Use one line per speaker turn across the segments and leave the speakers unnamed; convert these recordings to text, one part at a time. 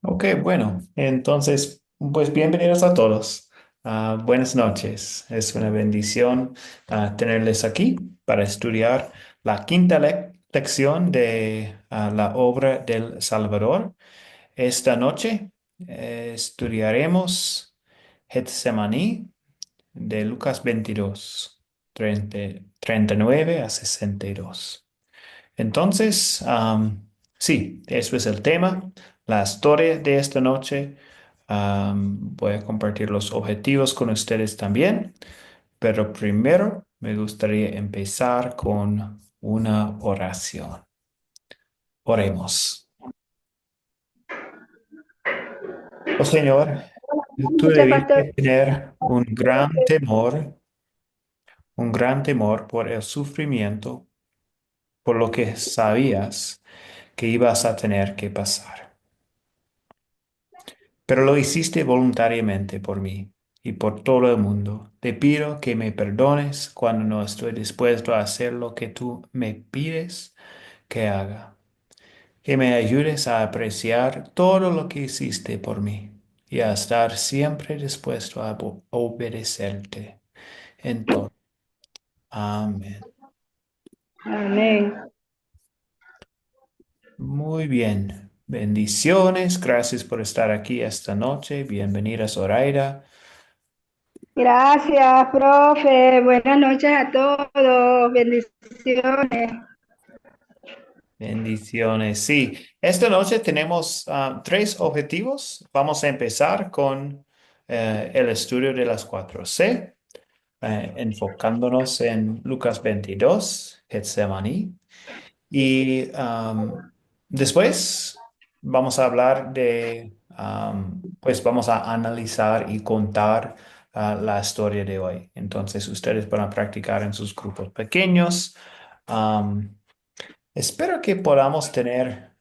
Ok, bueno, entonces, pues bienvenidos a todos. Buenas noches. Es una bendición tenerles aquí para estudiar la quinta lección de la obra del Salvador. Esta noche estudiaremos Getsemaní de Lucas 22, 39 a 62. Entonces, sí, eso es el tema, la historia de esta noche. Voy a compartir los objetivos con ustedes también, pero primero me gustaría empezar con una oración. Oremos. Oh Señor, tú
Escucha, pastor.
debiste tener un gran temor por el sufrimiento, por lo que sabías que ibas a tener que pasar. Pero lo hiciste voluntariamente por mí y por todo el mundo. Te pido que me perdones cuando no estoy dispuesto a hacer lo que tú me pides que haga. Que me ayudes a apreciar todo lo que hiciste por mí y a estar siempre dispuesto a obedecerte en todo. Amén.
Amén.
Muy bien. Bendiciones. Gracias por estar aquí esta noche. Bienvenida, Zoraida.
Gracias, profe. Buenas noches a todos. Bendiciones.
Bendiciones. Sí, esta noche tenemos tres objetivos. Vamos a empezar con el estudio de las 4C, enfocándonos en Lucas 22, Getsemaní. Y después vamos a hablar pues vamos a analizar y contar la historia de hoy. Entonces, ustedes van a practicar en sus grupos pequeños. Espero que podamos tener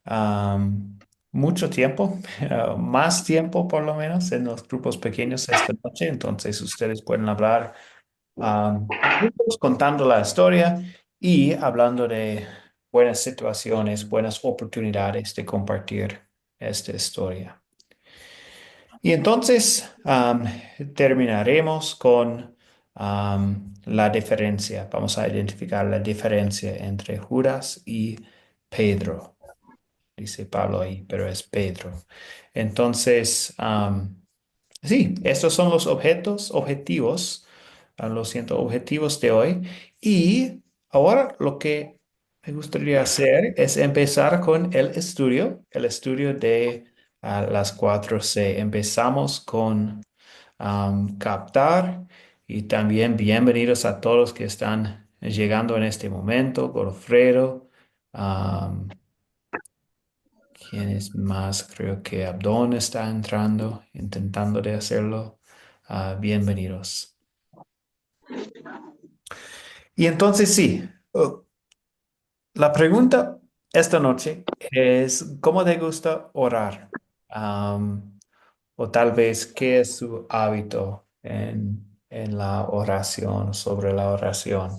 mucho tiempo, más tiempo por lo menos en los grupos pequeños esta noche. Entonces ustedes pueden hablar juntos, contando la historia y hablando de buenas situaciones, buenas oportunidades de compartir esta historia. Y entonces terminaremos con la diferencia. Vamos a identificar la diferencia entre Judas y Pedro. Dice Pablo ahí, pero es Pedro. Entonces, sí, estos son los objetivos, lo siento, objetivos de hoy. Y ahora lo que me gustaría hacer es empezar con el estudio de las 4C. Empezamos con captar y también bienvenidos a todos que están llegando en este momento, Godofredo. ¿Quién es más? Creo que Abdón está entrando, intentando de hacerlo. Bienvenidos. Y entonces sí, la pregunta esta noche es, ¿cómo te gusta orar? Am, o tal vez, ¿qué es su hábito en la oración, sobre la oración?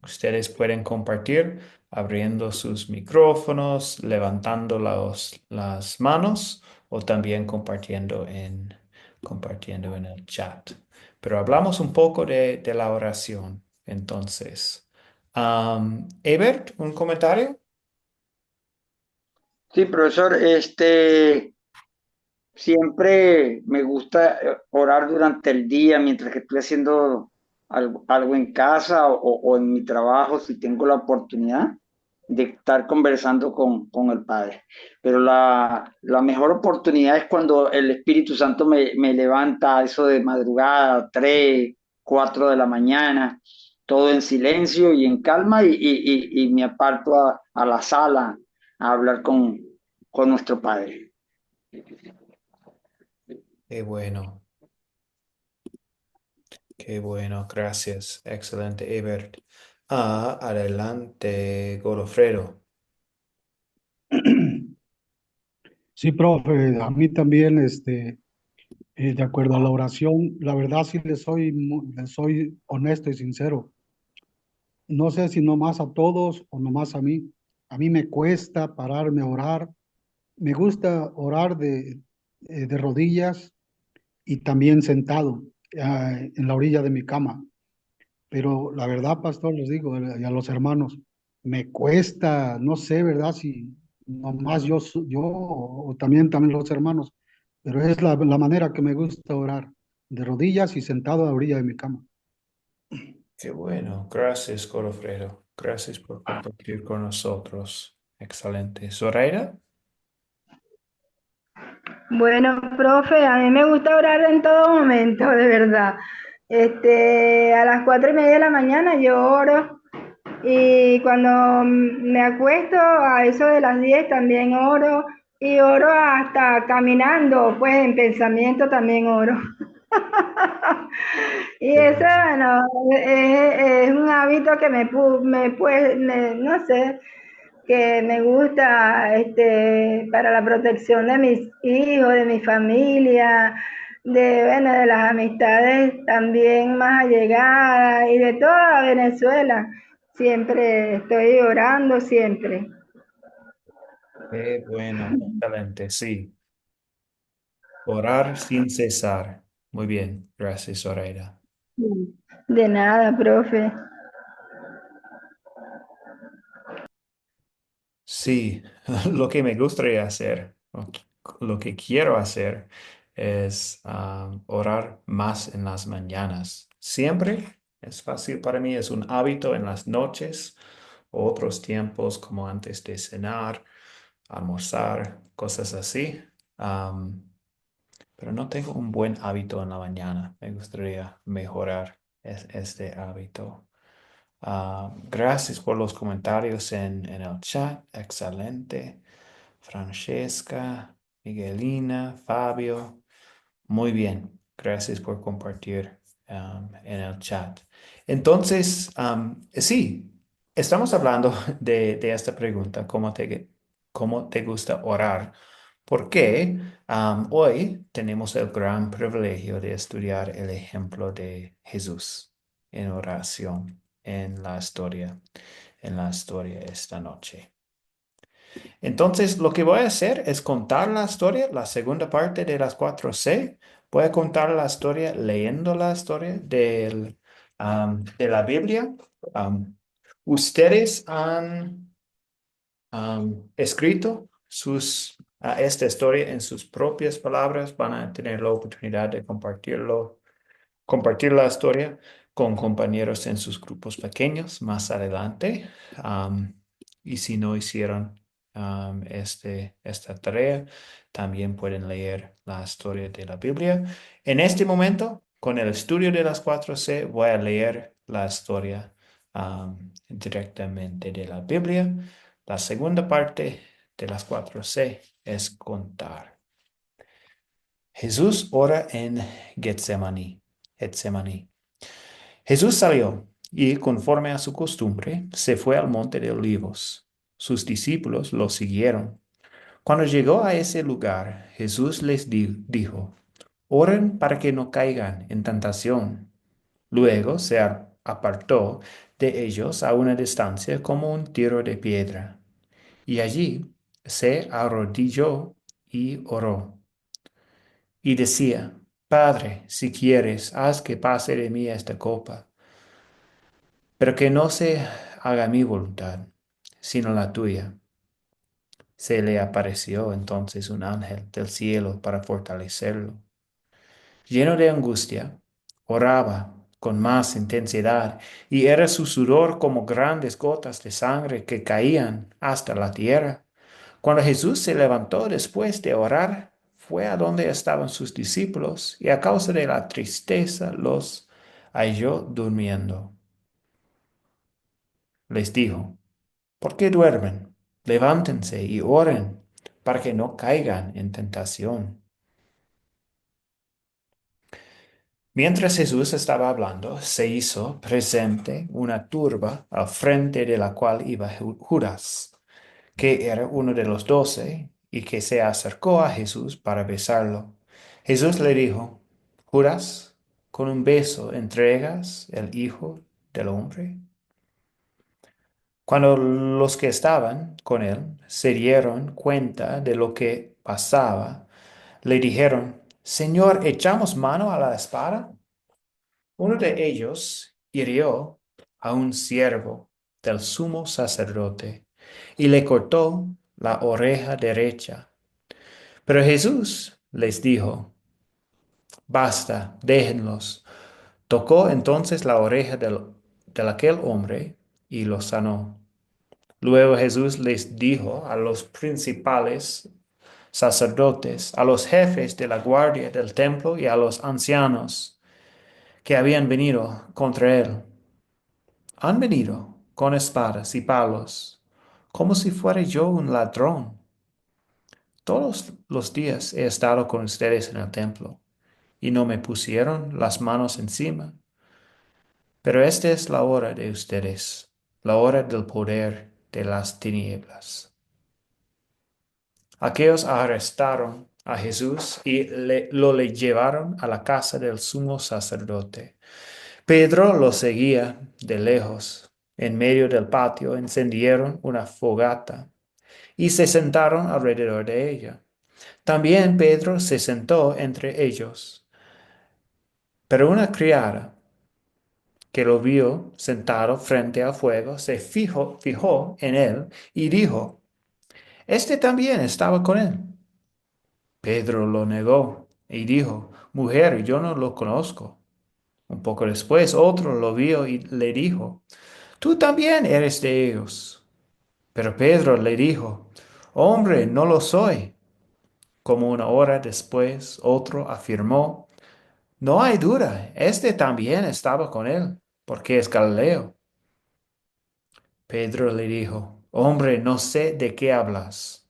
Ustedes pueden compartir abriendo sus micrófonos, levantando las manos o también compartiendo en el chat. Pero hablamos un poco de la oración. Entonces, Ebert, ¿un comentario?
Sí, profesor, siempre me gusta orar durante el día mientras que estoy haciendo algo en casa o en mi trabajo, si tengo la oportunidad de estar conversando con el Padre. Pero la mejor oportunidad es cuando el Espíritu Santo me levanta a eso de madrugada, 3, 4 de la mañana, todo en silencio y en calma y me aparto a la sala a hablar con nuestro Padre.
Qué bueno, qué bueno, gracias. Excelente, Ebert. Adelante, Godofredo.
Sí, profe, a mí también, de acuerdo a la oración, la verdad sí le soy honesto y sincero. No sé si nomás a todos o nomás a mí, A mí me cuesta pararme a orar. Me gusta orar de rodillas y también sentado en la orilla de mi cama. Pero la verdad, pastor, les digo, y a los hermanos, me cuesta, no sé, ¿verdad? Si nomás yo o también los hermanos, pero es la manera que me gusta orar, de rodillas y sentado a la orilla de mi cama.
Qué bueno. Gracias, Godofredo. Gracias por compartir con nosotros. Excelente. Zoraida.
Bueno, profe, a mí me gusta orar en todo momento, de verdad. A las 4:30 de la mañana yo oro y cuando me acuesto a eso de las 10 también oro y oro hasta caminando, pues en pensamiento también oro. Y
Qué
eso,
bueno.
bueno, es un hábito que no sé, que me gusta para la protección de mis hijos, de mi familia, bueno, de las amistades también más allegadas y de toda Venezuela. Siempre estoy orando, siempre.
Qué bueno. Excelente. Sí. Orar sin cesar. Muy bien. Gracias, Zoraida.
De nada, profe.
Sí, lo que me gustaría hacer, lo que quiero hacer es orar más en las mañanas. Siempre es fácil para mí, es un hábito en las noches, otros tiempos como antes de cenar, almorzar, cosas así. Am, pero no tengo un buen hábito en la mañana. Me gustaría mejorar este hábito. Gracias por los comentarios en el chat. Excelente. Francesca, Miguelina, Fabio. Muy bien. Gracias por compartir en el chat. Entonces, sí, estamos hablando de esta pregunta, cómo te gusta orar? Porque hoy tenemos el gran privilegio de estudiar el ejemplo de Jesús en oración en la historia esta noche. Entonces, lo que voy a hacer es contar la historia, la segunda parte de las 4C. Voy a contar la historia leyendo la historia de la Biblia. Am, Ustedes han escrito esta historia en sus propias palabras, van a tener la oportunidad de compartir la historia con compañeros en sus grupos pequeños más adelante. Am, y si no hicieron esta tarea, también pueden leer la historia de la Biblia. En este momento, con el estudio de las 4C, voy a leer la historia directamente de la Biblia. La segunda parte de las 4C es contar. Jesús ora en Getsemaní. Jesús salió y, conforme a su costumbre, se fue al monte de Olivos. Sus discípulos lo siguieron. Cuando llegó a ese lugar, Jesús les dijo, oren para que no caigan en tentación. Luego se apartó de ellos a una distancia como un tiro de piedra, y allí se arrodilló y oró. Y decía, Padre, si quieres, haz que pase de mí esta copa, pero que no se haga mi voluntad, sino la tuya. Se le apareció entonces un ángel del cielo para fortalecerlo. Lleno de angustia, oraba con más intensidad, y era su sudor como grandes gotas de sangre que caían hasta la tierra. Cuando Jesús se levantó después de orar, fue a donde estaban sus discípulos, y a causa de la tristeza los halló durmiendo. Les dijo, ¿por qué duermen? Levántense y oren para que no caigan en tentación. Mientras Jesús estaba hablando, se hizo presente una turba al frente de la cual iba Judas, que era uno de los 12 y que se acercó a Jesús para besarlo. Jesús le dijo, Judas, ¿con un beso entregas el Hijo del Hombre? Cuando los que estaban con él se dieron cuenta de lo que pasaba, le dijeron, Señor, ¿echamos mano a la espada? Uno de ellos hirió a un siervo del sumo sacerdote y le cortó la oreja derecha. Pero Jesús les dijo, basta, déjenlos. Tocó entonces la oreja de aquel hombre y lo sanó. Luego Jesús les dijo a los principales sacerdotes, a los jefes de la guardia del templo y a los ancianos que habían venido contra él. Han venido con espadas y palos, como si fuera yo un ladrón. Todos los días he estado con ustedes en el templo, y no me pusieron las manos encima. Pero esta es la hora de ustedes, la hora del poder de las tinieblas. Aquellos arrestaron a Jesús y le llevaron a la casa del sumo sacerdote. Pedro lo seguía de lejos. En medio del patio encendieron una fogata y se sentaron alrededor de ella. También Pedro se sentó entre ellos. Pero una criada que lo vio sentado frente al fuego se fijó en él y dijo, Este también estaba con él. Pedro lo negó y dijo, Mujer, yo no lo conozco. Un poco después otro lo vio y le dijo, Tú también eres de ellos. Pero Pedro le dijo, Hombre, no lo soy. Como una hora después, otro afirmó, No hay duda, este también estaba con él, porque es Galileo. Pedro le dijo, Hombre, no sé de qué hablas.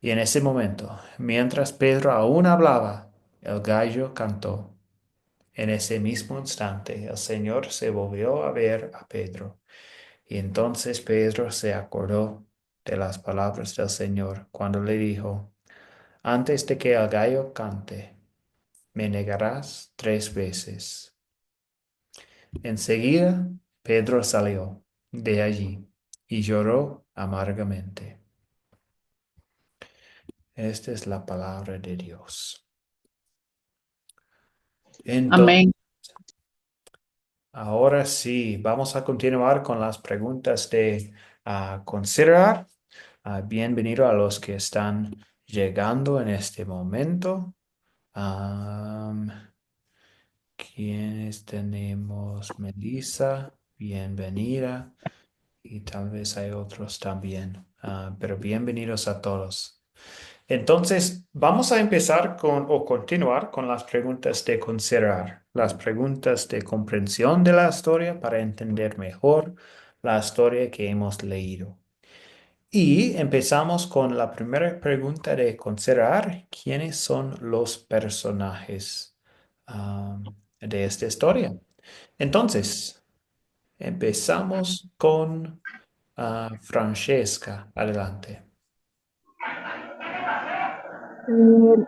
Y en ese momento, mientras Pedro aún hablaba, el gallo cantó. En ese mismo instante, el Señor se volvió a ver a Pedro. Y entonces Pedro se acordó de las palabras del Señor cuando le dijo, Antes de que el gallo cante, me negarás 3 veces. Enseguida Pedro salió de allí y lloró amargamente. Esta es la palabra de Dios. Entonces,
Amén.
ahora sí, vamos a continuar con las preguntas de considerar. Bienvenido a los que están llegando en este momento. Am, ¿Quiénes tenemos? Melissa, bienvenida. Y tal vez hay otros también. Pero bienvenidos a todos. Entonces, vamos a empezar con o continuar con las preguntas de considerar, las preguntas de comprensión de la historia para entender mejor la historia que hemos leído. Y empezamos con la primera pregunta de considerar quiénes son los personajes de esta historia. Entonces, empezamos con Francesca. Adelante.
Eh,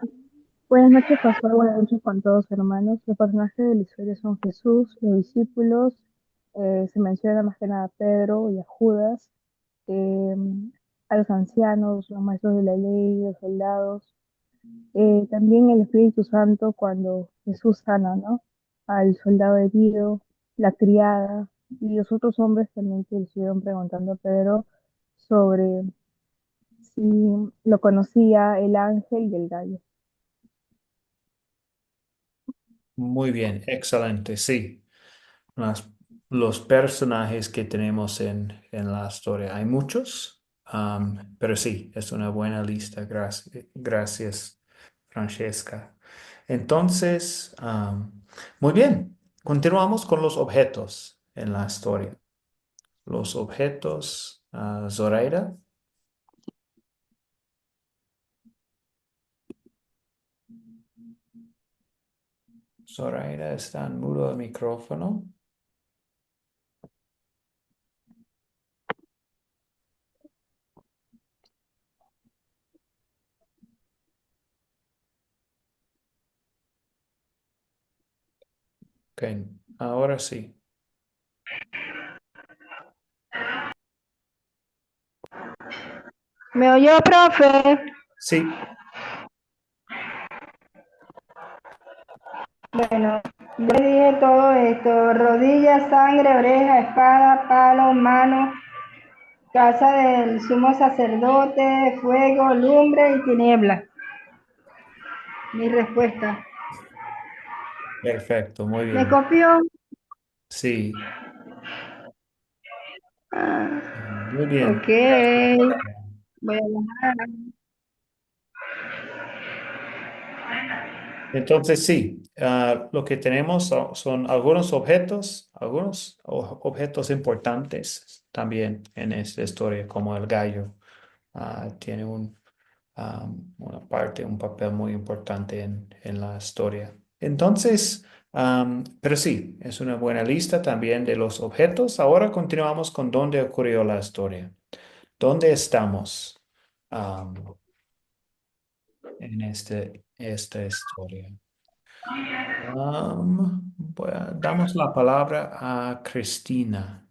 Buenas noches, pastor. Buenas noches con todos, hermanos. Los personajes de la historia son Jesús, los discípulos. Se menciona más que nada a Pedro y a Judas, eh, a los ancianos, los maestros de la ley, los soldados. También el Espíritu Santo cuando Jesús sana, ¿no? Al soldado herido, la criada y los otros hombres también que le estuvieron preguntando a Pedro sobre si lo conocía el ángel y el gallo.
Muy bien, excelente, sí. Las- los personajes que tenemos en la historia, hay muchos, pero sí, es una buena lista. Gracias, gracias, Francesca. Entonces, muy bien, continuamos con los objetos en la historia. Los objetos, Zoraida. Zoraida está en mudo el micrófono. Ok, ahora sí.
¿Me oyó, profe?
Sí,
Bueno, yo le dije todo esto: rodillas, sangre, oreja, espada, palo, mano, casa del sumo sacerdote, fuego, lumbre y tiniebla. Mi respuesta.
perfecto, muy
¿Me
bien.
copió?
Sí,
Ah,
muy bien.
ok, voy a bajar.
Entonces, sí, lo que tenemos son algunos objetos, algunos objetos importantes también en esta historia, como el gallo. Tiene una parte, un papel muy importante en la historia. Entonces, pero sí, es una buena lista también de los objetos. Ahora continuamos con dónde ocurrió la historia. ¿Dónde estamos, am, en esta historia? Damos la palabra a Cristina.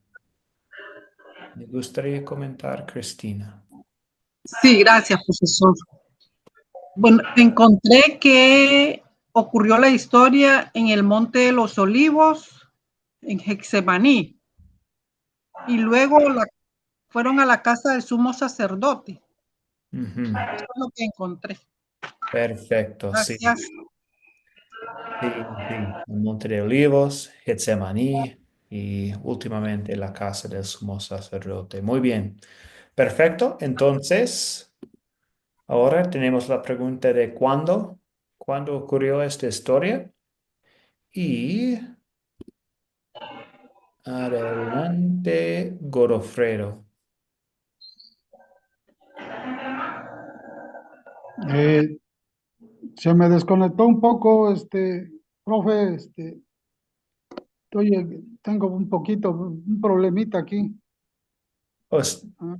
Me gustaría comentar, Cristina.
Sí, gracias, profesor. Bueno, encontré que ocurrió la historia en el Monte de los Olivos, en Getsemaní, y luego fueron a la casa del sumo sacerdote.
Ujú.
Eso es lo que encontré.
Perfecto, sí.
Gracias.
Sí, sí. El Monte de Olivos, Getsemaní y últimamente la casa del sumo sacerdote. Muy bien. Perfecto. Entonces, ahora tenemos la pregunta de cuándo ocurrió esta historia. Y adelante, Godofredo.
Eh, Se me desconectó un poco, profe, oye, tengo un poquito, un problemita aquí.
Pues,
Ah,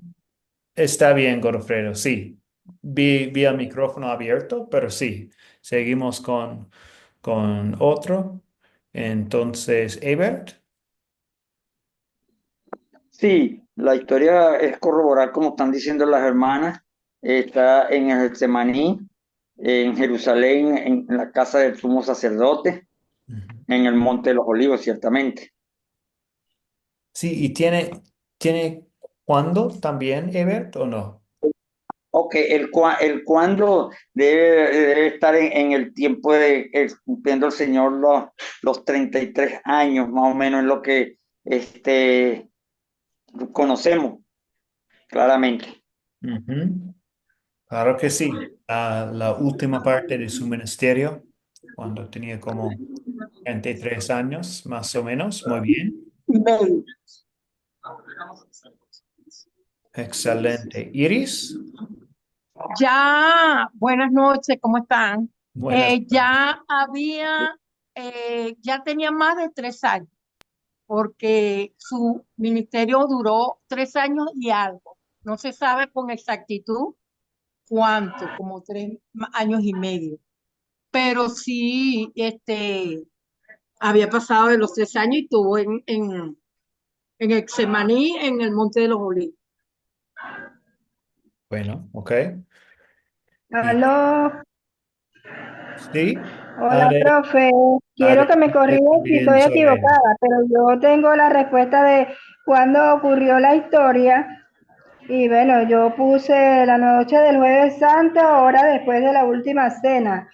está bien, Godofredo, sí. Vi el micrófono abierto, pero sí, seguimos con otro. Entonces, Ebert.
Sí, la historia es corroborar, como están diciendo las hermanas, está en el Getsemaní, en Jerusalén, en la casa del sumo sacerdote,
Ujú.
en el Monte de los Olivos, ciertamente.
Sí, y tiene cuándo también, Ebert, ¿o no?
Ok, el cuándo debe estar en el tiempo de cumpliendo el Señor los 33 años, más o menos, es lo que conocemos claramente.
Ujú. Claro que sí. La última parte de su ministerio, cuando tenía como 23 años, más o menos. Muy bien. Excelente. Iris,
Ya, buenas noches, ¿cómo están?
buenas tardes.
Ya tenía más de 3 años, porque su ministerio duró 3 años y algo. No se sabe con exactitud cuánto, como 3 años y medio. Pero sí, había pasado de los 3 años y estuvo en Exemaní, en el Monte de los Olivos.
Bueno, ok. Y
Aló,
sí,
hola, profe. Quiero que me
adelante
corrija si
también,
estoy
Zoraida.
equivocada, pero yo tengo la respuesta de cuándo ocurrió la historia. Y bueno, yo puse la noche del Jueves Santo, hora después de la última cena.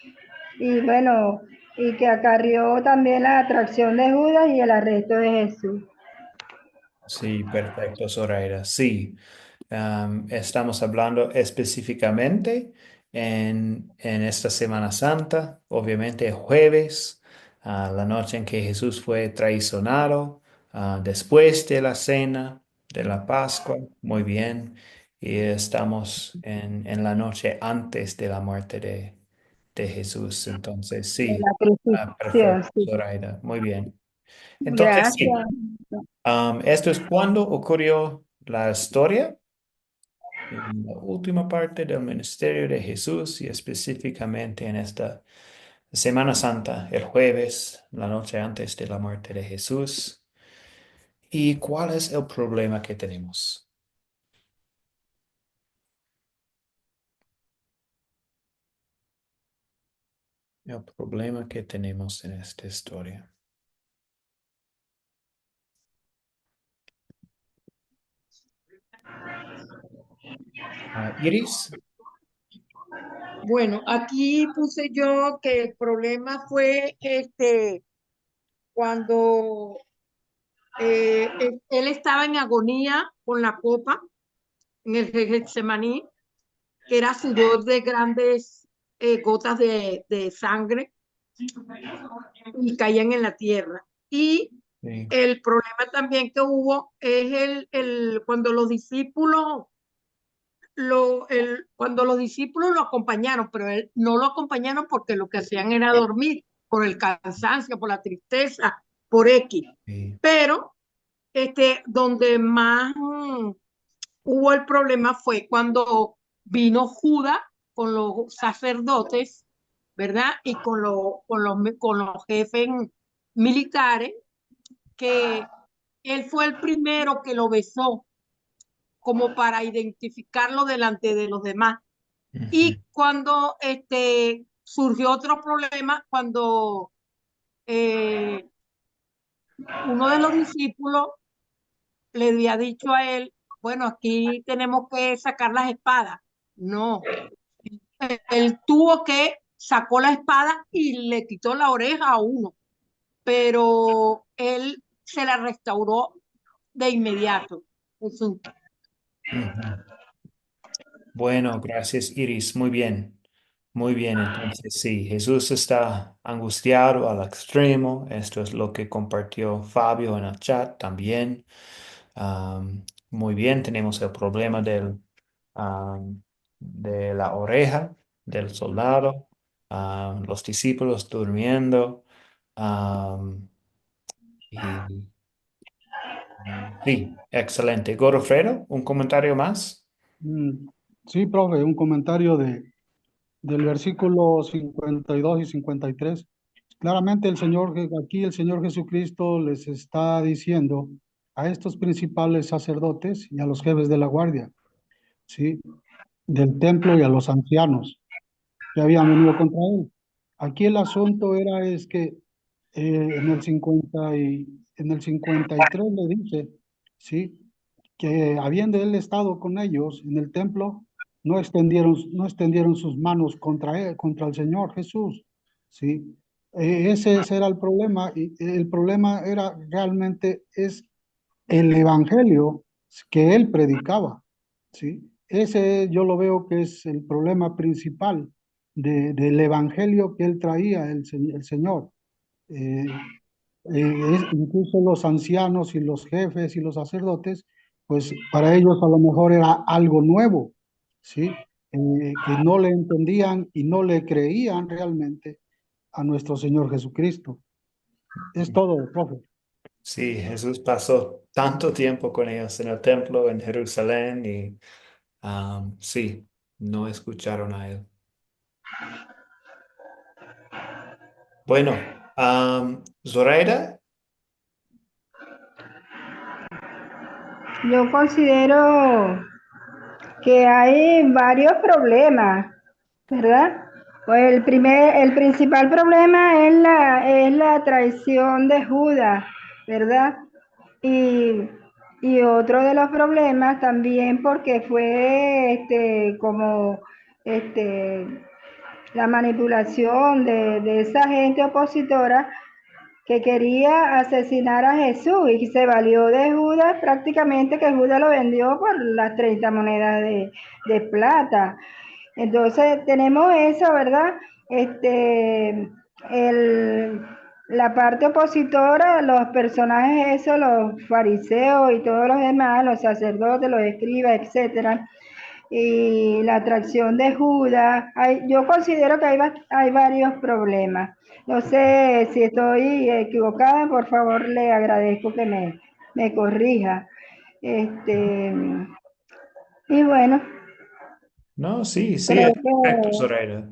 Y bueno, y que acarrió también la atracción de Judas y el arresto de Jesús.
Sí, perfecto, Zoraida. Sí. Estamos hablando específicamente en esta Semana Santa, obviamente jueves, la noche en que Jesús fue traicionado, después de la cena de la Pascua, muy bien, y estamos en la noche antes de la muerte de Jesús. Entonces,
De
sí,
la crucifixión,
perfecto,
sí.
Zoraida, muy bien. Entonces, sí,
Gracias.
esto es cuando ocurrió la historia en la última parte del ministerio de Jesús y específicamente en esta Semana Santa, el jueves, la noche antes de la muerte de Jesús. ¿Y cuál es el problema que tenemos? el problema que tenemos en esta historia. Iris.
Bueno, aquí puse yo que el problema fue cuando él estaba en agonía con la copa en el Getsemaní, que era sudor de grandes gotas de sangre y caían en la tierra. Y
Sí.
el problema también que hubo es cuando los discípulos cuando los discípulos lo acompañaron, pero él no lo acompañaron porque lo que hacían era dormir por el cansancio, por la tristeza, por X.
Sí.
Pero donde más hubo el problema fue cuando vino Judas con los sacerdotes, ¿verdad? Y con los jefes militares, que él fue el primero que lo besó como para identificarlo delante de los demás.
Ujú.
Y cuando surgió otro problema, cuando eh, uno de los discípulos le había dicho a él, bueno, aquí tenemos que sacar las espadas. No, él tuvo que sacó la espada y le quitó la oreja a uno, pero él se la restauró de inmediato. Jesús.
Ujú. Bueno, gracias, Iris. Muy bien. Muy bien. Entonces, sí, Jesús está angustiado al extremo. Esto es lo que compartió Fabio en el chat también. Muy bien, tenemos el problema de la oreja del soldado, los discípulos durmiendo. am, y sí, excelente. Godofredo, ¿un comentario más?
Mm, sí, profe, un comentario del versículo 52 y 53. Claramente aquí el Señor Jesucristo les está diciendo a estos principales sacerdotes y a los jefes de la guardia, ¿sí? Del templo y a los ancianos que habían venido contra él. Aquí el asunto es que en el 53 le dice, ¿sí? Que habiendo él estado con ellos en el templo, no extendieron sus manos contra él, contra el Señor Jesús, ¿sí? Ese era el problema, y el problema era realmente es el evangelio que él predicaba, ¿sí? Ese yo lo veo que es el problema principal del evangelio que él traía el Señor. Eh, Incluso los ancianos y los jefes y los sacerdotes, pues para ellos a lo mejor era algo nuevo, ¿sí? Que no le entendían y no le creían realmente a nuestro Señor Jesucristo. Es todo, profe.
Sí, Jesús pasó tanto tiempo con ellos en el templo en Jerusalén y sí, no escucharon a él. Bueno, Zoraida,
Yo considero que hay varios problemas, ¿verdad? Pues el principal problema es la traición de Judas, ¿verdad? Y, y otro de los problemas también porque fue como este, la manipulación de esa gente opositora que quería asesinar a Jesús y se valió de Judas, prácticamente que Judas lo vendió por las 30 monedas de plata. Entonces tenemos eso, ¿verdad? Este, el, la parte opositora, los personajes esos, los fariseos y todos los demás, los sacerdotes, los escribas, etcétera, y la atracción de Judas. Yo considero que hay varios problemas. No sé si estoy equivocada, por favor le agradezco que me corrija. Este, y bueno,
no, sí, sí,
creo
es
que
correcto, Zoraida.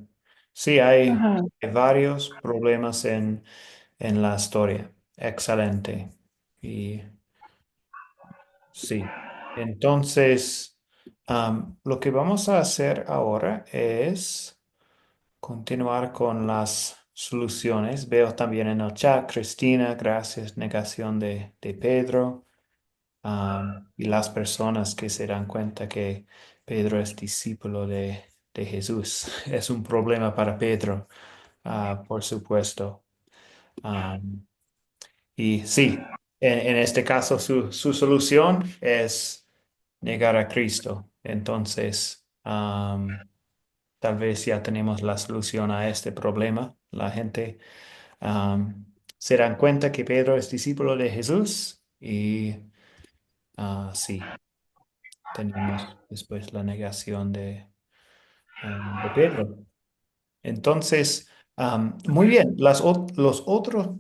Sí, hay
ajá.
varios problemas en la historia. Excelente. Y sí, entonces, lo que vamos a hacer ahora es continuar con las soluciones. Veo también en el chat, Cristina, gracias, negación de Pedro. Y las personas que se dan cuenta que Pedro es discípulo de Jesús. Es un problema para Pedro, por supuesto. Am, y sí, en este caso su solución es negar a Cristo. Entonces, tal vez ya tenemos la solución a este problema. La gente se dan cuenta que Pedro es discípulo de Jesús y sí, tenemos después la negación de Pedro. Entonces, muy bien, los otros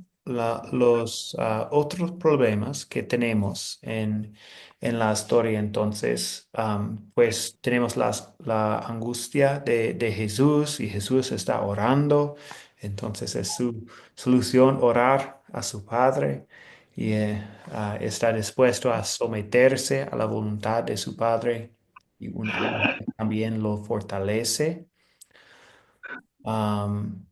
problemas que tenemos en la historia, entonces, pues tenemos la angustia de Jesús y Jesús está orando, entonces es su solución orar a su Padre y está dispuesto a someterse a la voluntad de su Padre y algo que también lo fortalece. Am,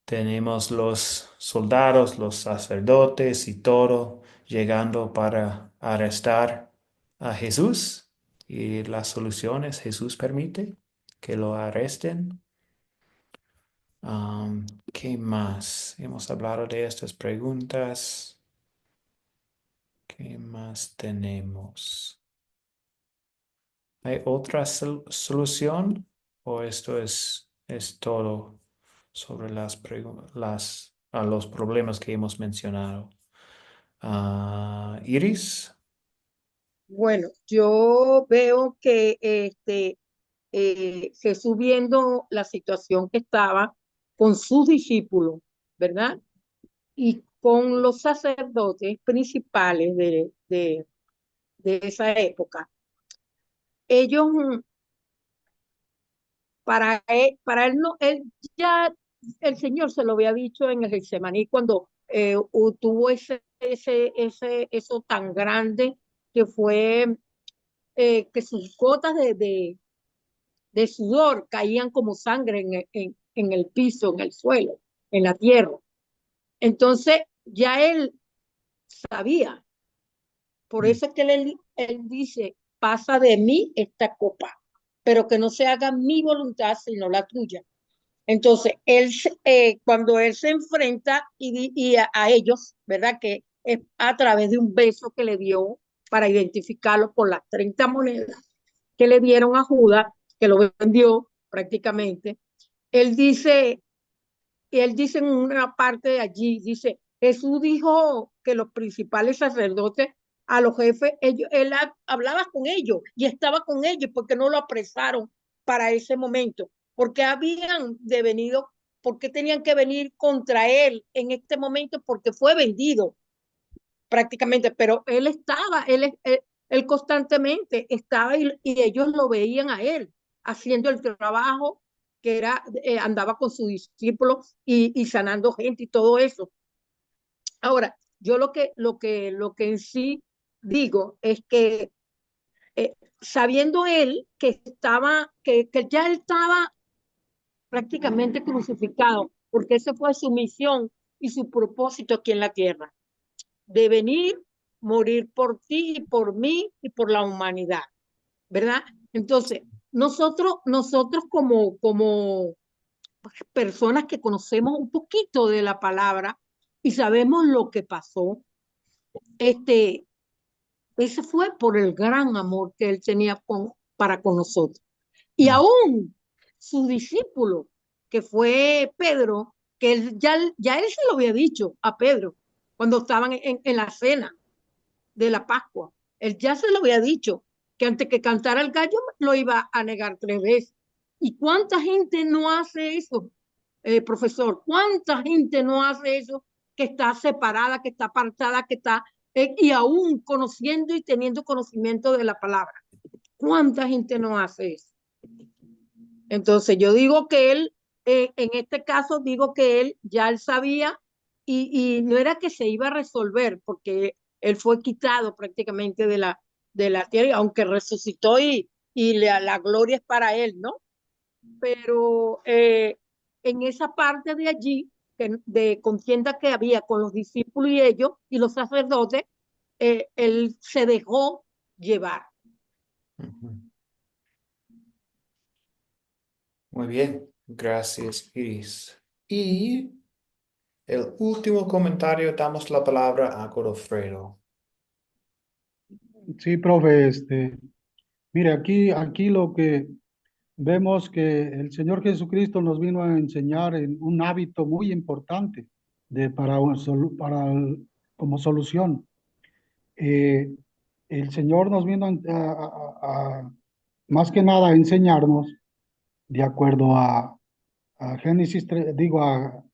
Tenemos los soldados, los sacerdotes y todo llegando para arrestar a Jesús. Y la solución es Jesús permite que lo arresten. ¿Qué más? Hemos hablado de estas preguntas. ¿Qué más tenemos? ¿Hay otra solución? ¿O esto es todo sobre los problemas que hemos mencionado? Iris.
Bueno, yo veo que Jesús viendo la situación que estaba con sus discípulos, ¿verdad? Y con los sacerdotes principales de esa época. Ellos, para él no, él ya, el Señor se lo había dicho en el Getsemaní cuando tuvo eso tan grande que fue que sus gotas de sudor caían como sangre en el piso, en el suelo, en la tierra. Entonces ya él sabía, por eso es que él dice, pasa de mí esta copa, pero que no se haga mi voluntad sino la tuya. Entonces, cuando él se enfrenta y a ellos, ¿verdad? Que es a través de un beso que le dio para identificarlo por las 30 monedas que le dieron a Judas, que lo vendió prácticamente. Él dice, él dice en una parte de allí, dice, Jesús dijo que los principales sacerdotes, a los jefes, él hablaba con ellos y estaba con ellos porque no lo apresaron para ese momento, porque habían devenido, porque tenían que venir contra él en este momento porque fue vendido prácticamente, pero él estaba, él constantemente estaba y ellos lo veían a él haciendo el trabajo que era, andaba con sus discípulos y sanando gente y todo eso. Ahora, yo lo que en sí digo es que sabiendo él que ya él estaba prácticamente crucificado, porque esa fue su misión y su propósito aquí en la tierra, de venir, morir por ti y por mí y por la humanidad, ¿verdad? Entonces, nosotros como personas que conocemos un poquito de la palabra y sabemos lo que pasó, este, ese fue por el gran amor que él tenía para con nosotros. Y aún su discípulo, que fue Pedro, que ya él se lo había dicho a Pedro cuando estaban en la cena de la Pascua. Él ya se lo había dicho, que antes que cantara el gallo lo iba a negar 3 veces. ¿Y cuánta gente no hace eso, profesor? ¿Cuánta gente no hace eso, que está separada, que está apartada, que está, y aún conociendo y teniendo conocimiento de la palabra? ¿Cuánta gente no hace eso? Entonces yo digo que él, en este caso digo que él sabía y no era que se iba a resolver porque él fue quitado prácticamente de la tierra, aunque resucitó y la gloria es para él, ¿no? Pero en esa parte de allí, de contienda que había con los discípulos y ellos y los sacerdotes, él se dejó llevar.
Ujú. Muy bien, gracias, Iris. Y el último comentario, damos la palabra a Godofredo.
Sí, profe, mire, aquí lo que vemos que el Señor Jesucristo nos vino a enseñar en un hábito muy importante como solución. Eh, el Señor nos vino más que nada a enseñarnos, de acuerdo a a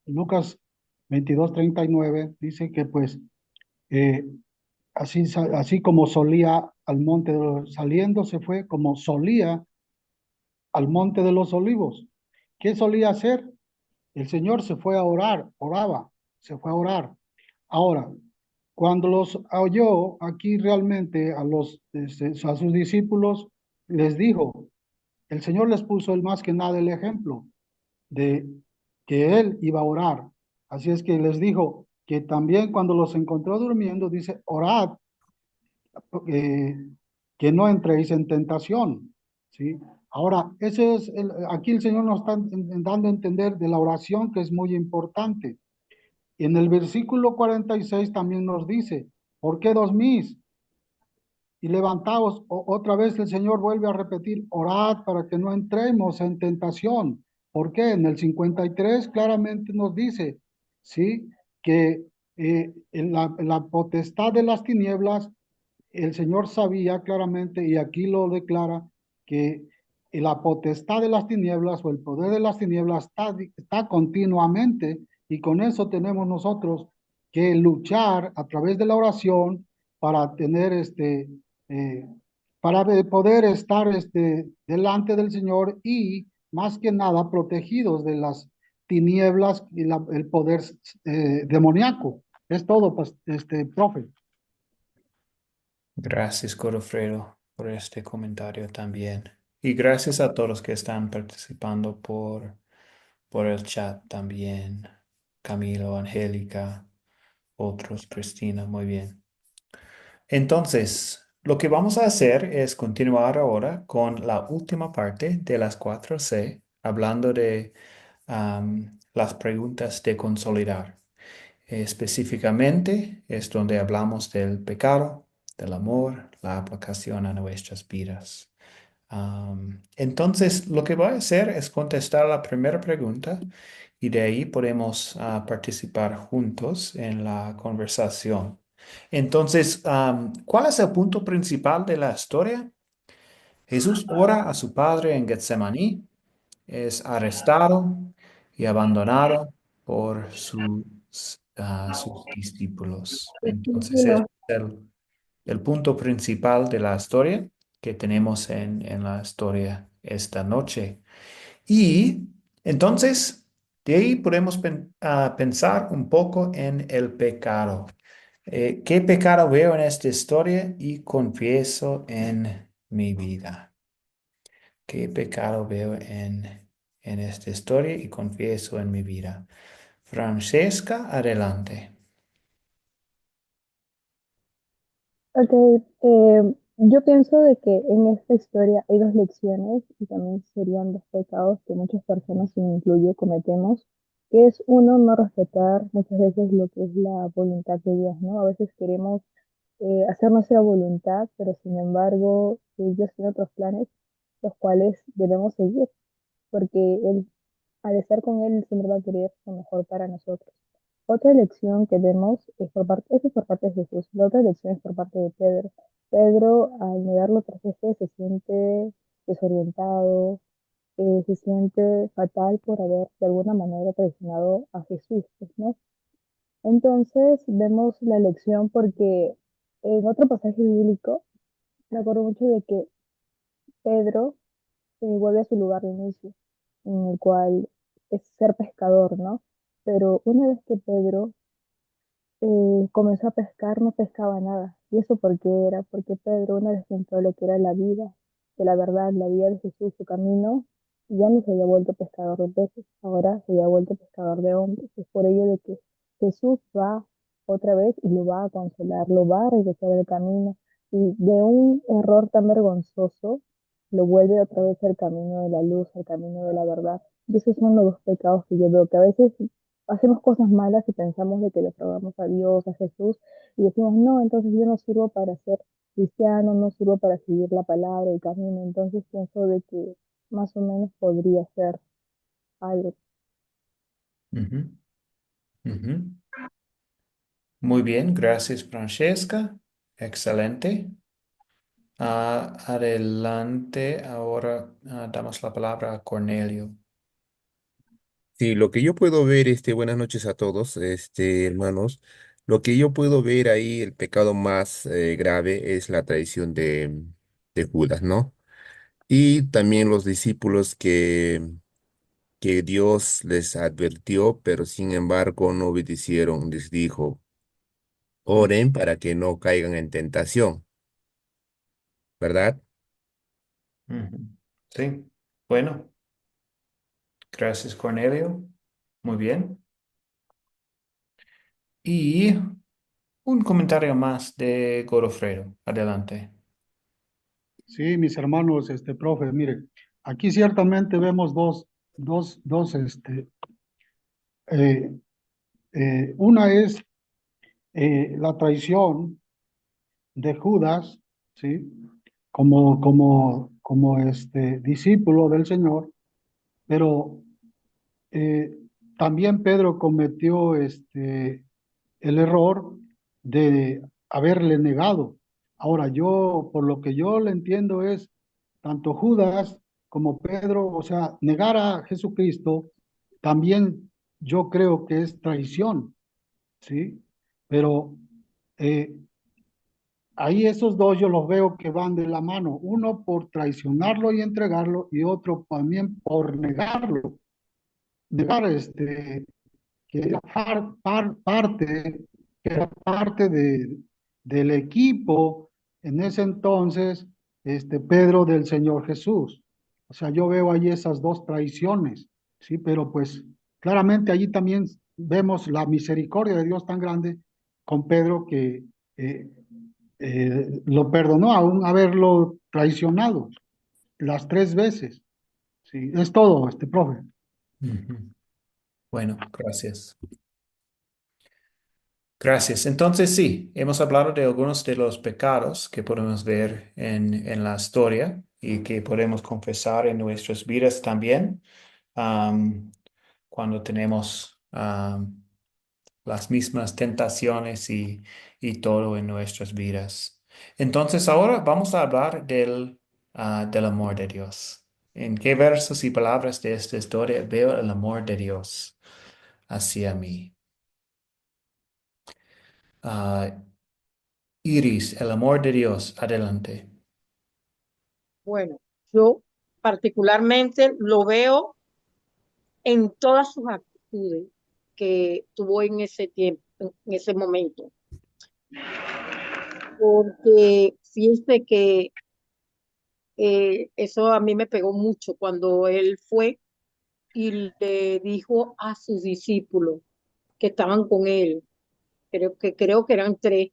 Lucas 22:39, dice que pues eh, así como solía al monte saliendo se fue como solía al monte de los olivos. ¿Qué solía hacer? El Señor se fue a orar, oraba, se fue a orar. Ahora, cuando los oyó aquí realmente a sus discípulos, les dijo, el Señor les puso el más que nada el ejemplo de que Él iba a orar. Así es que les dijo que también cuando los encontró durmiendo, dice, orad, eh, que no entréis en tentación, ¿sí? Ahora, aquí el Señor nos está dando a entender de la oración que es muy importante. En el versículo 46 también nos dice, ¿por qué dormís? Y levantaos, otra vez el Señor vuelve a repetir, orad para que no entremos en tentación. ¿Por qué? En el 53 claramente nos dice, ¿sí? Que en la potestad de las tinieblas el Señor sabía claramente, y aquí lo declara, que la potestad de las tinieblas o el poder de las tinieblas está continuamente, y con eso tenemos nosotros que luchar a través de la oración para tener eh, para poder estar delante del Señor y más que nada protegidos de las tinieblas y el poder demoníaco. Es todo, pues, profe.
Gracias, Godofredo, por este comentario también. Y gracias a todos que están participando por el chat también. Camilo, Angélica, otros, Cristina, muy bien. Entonces, lo que vamos a hacer es continuar ahora con la última parte de las 4C, hablando de las preguntas de consolidar. Específicamente es donde hablamos del pecado, del amor, la aplicación a nuestras vidas. Entonces, lo que voy a hacer es contestar la primera pregunta y de ahí podemos participar juntos en la conversación. Entonces, ¿cuál es el punto principal de la historia? Jesús ora a su padre en Getsemaní, es arrestado y abandonado por sus discípulos. Entonces, ese es el punto principal de la historia que tenemos en la historia esta noche. Y entonces, de ahí podemos pensar un poco en el pecado. ¿Qué pecado veo en esta historia y confieso en mi vida? ¿Qué pecado veo en esta historia y confieso en mi vida? Francesca, adelante.
Ok, yo pienso de que en esta historia hay dos lecciones y también serían dos pecados que muchas personas, y me incluyo, cometemos, que es uno, no respetar muchas veces lo que es la voluntad de Dios, ¿no? A veces queremos hacer nuestra voluntad, pero sin embargo Dios tiene otros planes, los cuales debemos seguir, porque Él, al estar con Él, siempre va a querer lo mejor para nosotros. Otra lección que vemos es esa es por parte de Jesús. La otra lección es por parte de Pedro. Pedro, al negarlo otras veces, se siente desorientado, se siente fatal por haber de alguna manera traicionado a Jesús, pues, ¿no? Entonces vemos la lección porque en otro pasaje bíblico me acuerdo mucho de que Pedro vuelve a su lugar de inicio, en el cual es ser pescador, ¿no? Pero una vez que Pedro comenzó a pescar, no pescaba nada. ¿Y eso por qué era? Porque Pedro, una vez que entró lo que era la vida, de la verdad, la vida de Jesús, su camino, ya no se había vuelto pescador de peces, ahora se había vuelto pescador de hombres. Es por ello de que Jesús va otra vez y lo va a consolar, lo va a regresar al camino y de un error tan vergonzoso lo vuelve otra vez al camino de la luz, al camino de la verdad. Y esos son los dos pecados que yo veo, que a veces hacemos cosas malas y pensamos de que le robamos a Dios, a Jesús, y decimos, no, entonces yo no sirvo para ser cristiano, no sirvo para seguir la palabra, el camino. Entonces pienso de que más o menos podría ser algo.
Ujú, ujú. Muy bien, gracias, Francesca. Excelente. Adelante, ahora damos la palabra a Cornelio.
Sí, lo que yo puedo ver, buenas noches a todos, hermanos. Lo que yo puedo ver ahí, el pecado más grave es la traición de Judas, ¿no? Y también los discípulos que Dios les advirtió, pero sin embargo no obedecieron. Les dijo, oren para que no caigan en tentación, ¿verdad?
Ujú. Sí, bueno, gracias, Cornelio. Muy bien. Y un comentario más de Godofredo. Adelante.
Sí, mis hermanos, profe, mire, aquí ciertamente vemos dos, eh, una es la traición de Judas, ¿sí? Como discípulo del Señor, pero eh, también Pedro cometió el error de haberle negado. Ahora, yo, por lo que yo le entiendo es, tanto Judas como Pedro, o sea, negar a Jesucristo, también yo creo que es traición, ¿sí? Pero eh, ahí esos dos yo los veo que van de la mano, uno por traicionarlo y entregarlo y otro también por negarlo, negar que era que era parte del equipo en ese entonces, Pedro del Señor Jesús. O sea, yo veo ahí esas dos traiciones, ¿sí? Pero pues claramente allí también vemos la misericordia de Dios tan grande con Pedro que eh, lo perdonó aún haberlo traicionado las tres veces. Sí, es todo, profe.
Ujú. Bueno, gracias. Gracias. Entonces, sí, hemos hablado de algunos de los pecados que podemos ver en la historia y que podemos confesar en nuestras vidas también, am, cuando tenemos las mismas tentaciones y todo en nuestras vidas. Entonces, ahora vamos a hablar del amor de Dios. ¿En qué versos y palabras de esta historia veo el amor de Dios hacia mí? Ah, Iris, el amor de Dios, adelante.
Bueno, yo particularmente lo veo en todas sus actitudes que tuvo en ese tiempo, en ese momento, porque fíjese que eso a mí me pegó mucho cuando él fue y le dijo a sus discípulos que estaban con él, creo que eran tres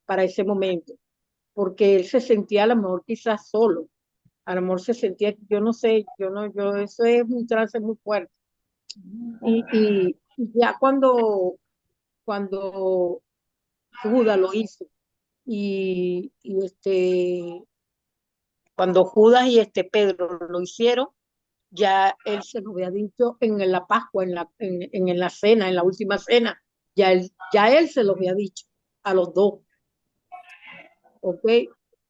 para ese momento, porque él se sentía a lo mejor quizás solo, a lo mejor se sentía, yo no sé, eso es un trance muy fuerte. Y ya cuando Judas lo hizo, y cuando Judas y Pedro lo hicieron, ya él se lo había dicho en la Pascua, en la cena, en la última cena, ya él se lo había dicho a los dos, ¿ok?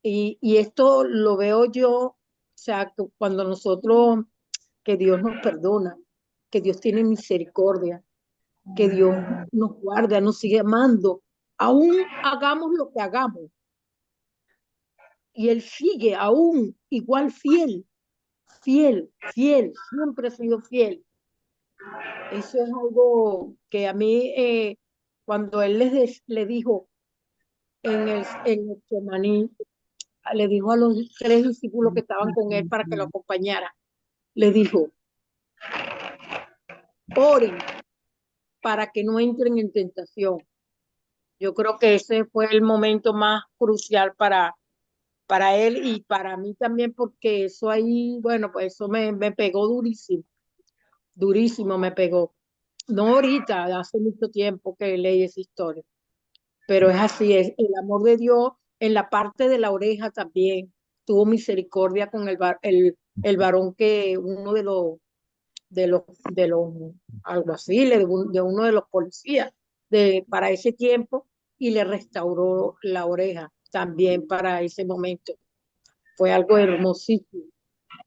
Y esto lo veo yo, o sea, que cuando nosotros, que Dios nos perdona, que Dios tiene misericordia, que Dios nos guarda, nos sigue amando, aún hagamos lo que hagamos, y Él sigue aún igual fiel, fiel, fiel, siempre ha sido fiel. Eso es algo que a mí, cuando Él le dijo en el Getsemaní, le dijo a los 3 discípulos que estaban con él para que lo acompañaran, le dijo, oren para que no entren en tentación. Yo creo que ese fue el momento más crucial para él y para mí también, porque eso ahí, bueno, pues eso me pegó durísimo, durísimo me pegó. No ahorita, hace mucho tiempo que leí esa historia, pero es así, es el amor de Dios en la parte de la oreja también. Tuvo misericordia con el varón que uno de los, de los alguaciles, de uno de los policías para ese tiempo y le restauró la oreja también para ese momento. Fue algo hermosísimo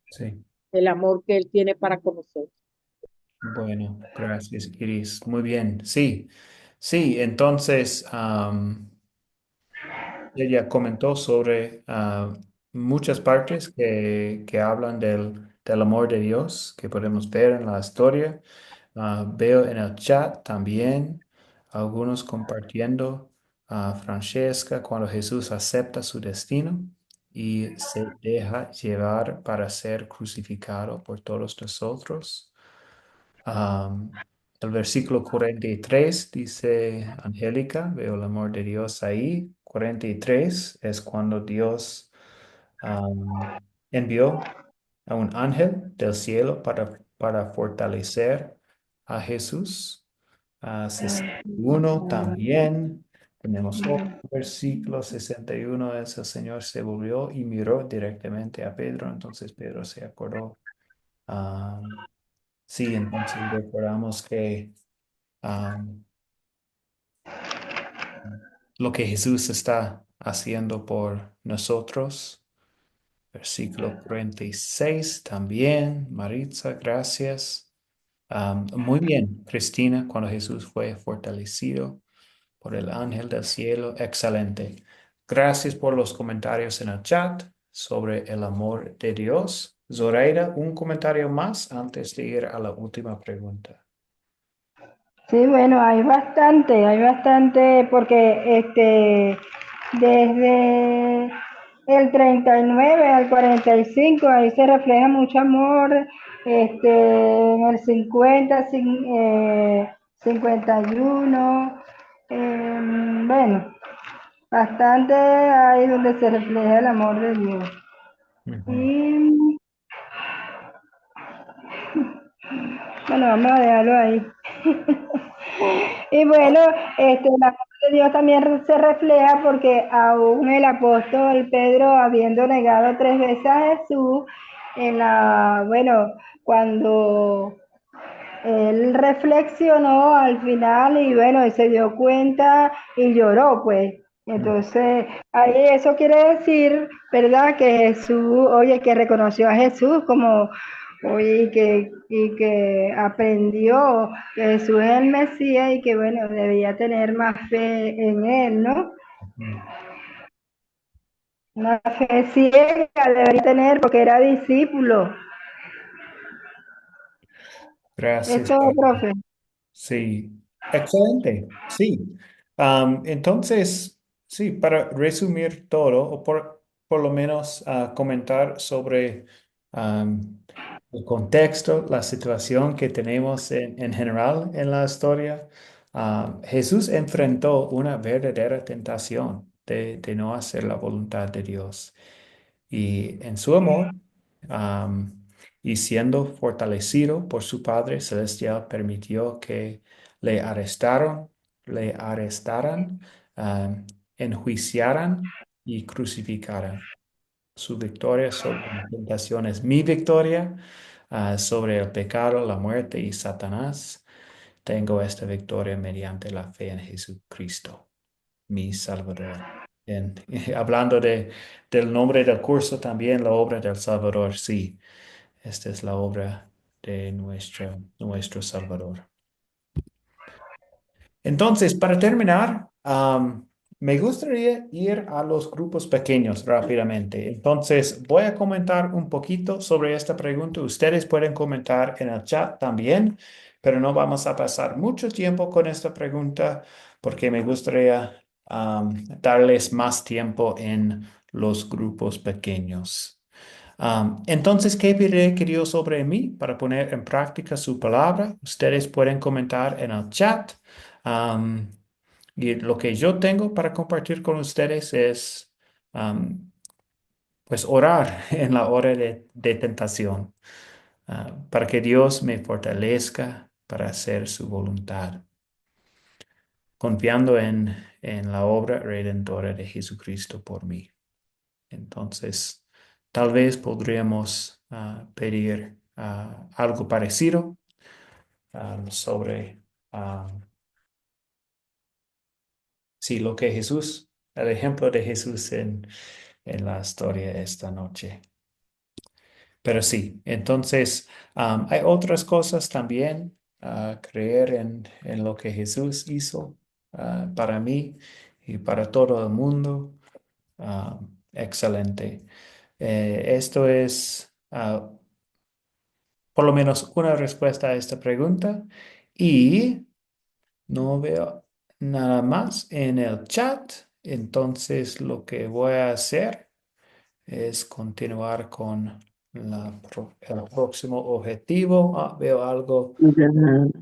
Sí.
el amor que él tiene para con nosotros.
Bueno, gracias, Iris. Muy bien. Sí, sí, entonces ella comentó sobre muchas partes que hablan del amor de Dios que podemos ver en la historia. Veo en el chat también algunos compartiendo a Francesca cuando Jesús acepta su destino y se deja llevar para ser crucificado por todos nosotros. Am, el versículo 43 dice Angélica, veo el amor de Dios ahí. 43 es cuando Dios envió a un ángel del cielo para fortalecer a Jesús. 61 también. Tenemos otro versículo, 61 es el Señor se volvió y miró directamente a Pedro, entonces Pedro se acordó. Sí, entonces recordamos que am, lo que Jesús está haciendo por nosotros. Versículo 46 también. Maritza, gracias. Muy bien, Cristina, cuando Jesús fue fortalecido por el ángel del cielo. Excelente. Gracias por los comentarios en el chat sobre el amor de Dios. Zoraida, un comentario más antes de ir a la última pregunta.
Sí, bueno, hay bastante, porque desde el 39 al 45 ahí se refleja mucho amor, en el 51, bueno, bastante ahí donde se refleja el amor de Dios.
Ujú.
Y bueno, vamos a dejarlo ahí. Y bueno, la amor de Dios también se refleja porque aún el apóstol Pedro, habiendo negado 3 veces a Jesús, bueno, cuando él reflexionó al final y bueno, y se dio cuenta y lloró, pues. Entonces, ahí eso quiere decir, ¿verdad? Que Jesús, oye, que reconoció a Jesús como, oye, y que aprendió que Jesús es el Mesías y que, bueno, debía tener más fe en él, ¿no?
Ujú.
Una fe ciega debería tener porque era discípulo.
Gracias.
Eso, profe.
Sí, excelente. Sí. Entonces, sí, para resumir todo, o por lo menos comentar sobre el contexto, la situación que tenemos en general en la historia, Jesús enfrentó una verdadera tentación de no hacer la voluntad de Dios. Y en su amor, am, y siendo fortalecido por su Padre Celestial, permitió que le arrestaran, enjuiciaran y crucificaran. Su victoria sobre la tentación es mi victoria, sobre el pecado, la muerte y Satanás. Tengo esta victoria mediante la fe en Jesucristo, mi Salvador. Bien. Hablando del nombre del curso, también la obra del Salvador, sí, esta es la obra de nuestro Salvador. Entonces, para terminar, me gustaría ir a los grupos pequeños rápidamente. Entonces, voy a comentar un poquito sobre esta pregunta. Ustedes pueden comentar en el chat también, pero no vamos a pasar mucho tiempo con esta pregunta porque me gustaría darles más tiempo en los grupos pequeños. Entonces, ¿qué pediré que Dios sobre mí para poner en práctica su palabra? Ustedes pueden comentar en el chat. Am, y lo que yo tengo para compartir con ustedes es, pues, orar en la hora de tentación, para que Dios me fortalezca para hacer su voluntad, confiando en la obra redentora de Jesucristo por mí. Entonces, tal vez podríamos pedir algo parecido sobre, ah, sí, lo que Jesús, el ejemplo de Jesús en la historia esta noche. Pero sí, entonces hay otras cosas también, creer en lo que Jesús hizo para mí y para todo el mundo. Excelente. Esto es por lo menos una respuesta a esta pregunta y no veo nada más en el chat. Entonces lo que voy a hacer es continuar con el próximo objetivo. Veo algo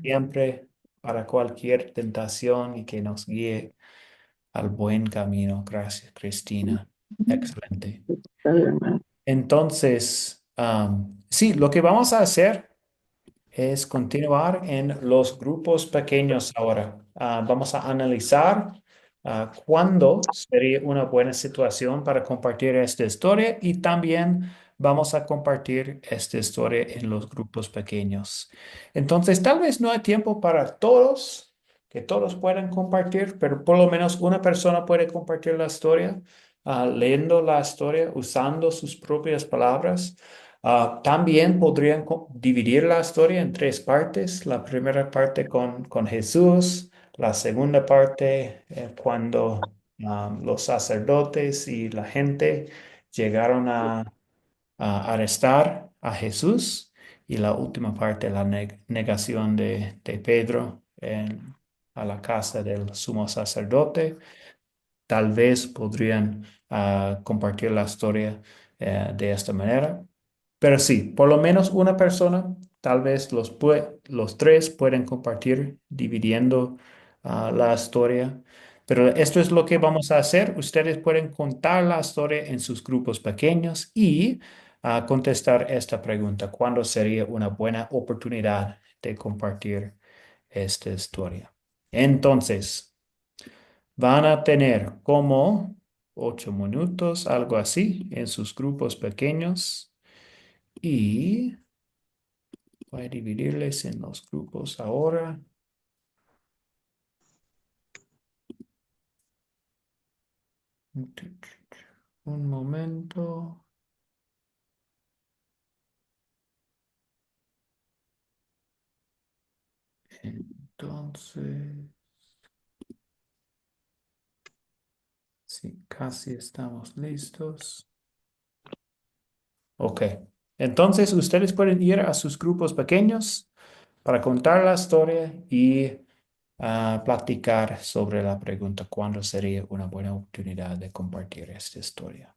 siempre para cualquier tentación y que nos guíe al buen camino. Gracias, Cristina. Excelente. Entonces, sí, lo que vamos a hacer es continuar en los grupos pequeños ahora. Vamos a analizar cuándo sería una buena situación para compartir esta historia y también vamos a compartir esta historia en los grupos pequeños. Entonces, tal vez no hay tiempo para todos, que todos puedan compartir, pero por lo menos una persona puede compartir la historia, leyendo la historia, usando sus propias palabras. También podrían dividir la historia en tres partes. La primera parte con Jesús, la segunda parte cuando los sacerdotes y la gente llegaron a arrestar a Jesús y la última parte, la negación de Pedro a la casa del sumo sacerdote. Tal vez podrían compartir la historia de esta manera. Pero sí, por lo menos una persona, tal vez los tres pueden compartir dividiendo la historia. Pero esto es lo que vamos a hacer. Ustedes pueden contar la historia en sus grupos pequeños y contestar esta pregunta. ¿Cuándo sería una buena oportunidad de compartir esta historia? Entonces, van a tener como 8 minutos, algo así, en sus grupos pequeños y voy a dividirles en los grupos ahora. Un momento. Entonces, sí, casi estamos listos. Ok. Entonces, ustedes pueden ir a sus grupos pequeños para contar la historia y platicar sobre la pregunta, ¿cuándo sería una buena oportunidad de compartir esta historia?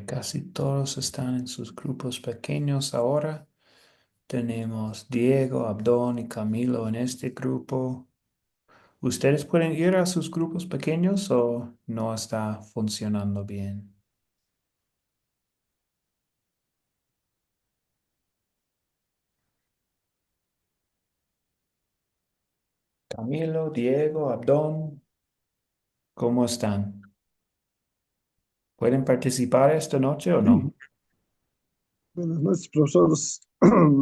Casi todos están en sus grupos pequeños ahora. Tenemos Diego, Abdón y Camilo en este grupo. ¿Ustedes pueden ir a sus grupos pequeños o no está funcionando bien? Camilo, Diego, Abdón, ¿cómo están? ¿Pueden participar esta noche o no?
Buenas noches, profesores.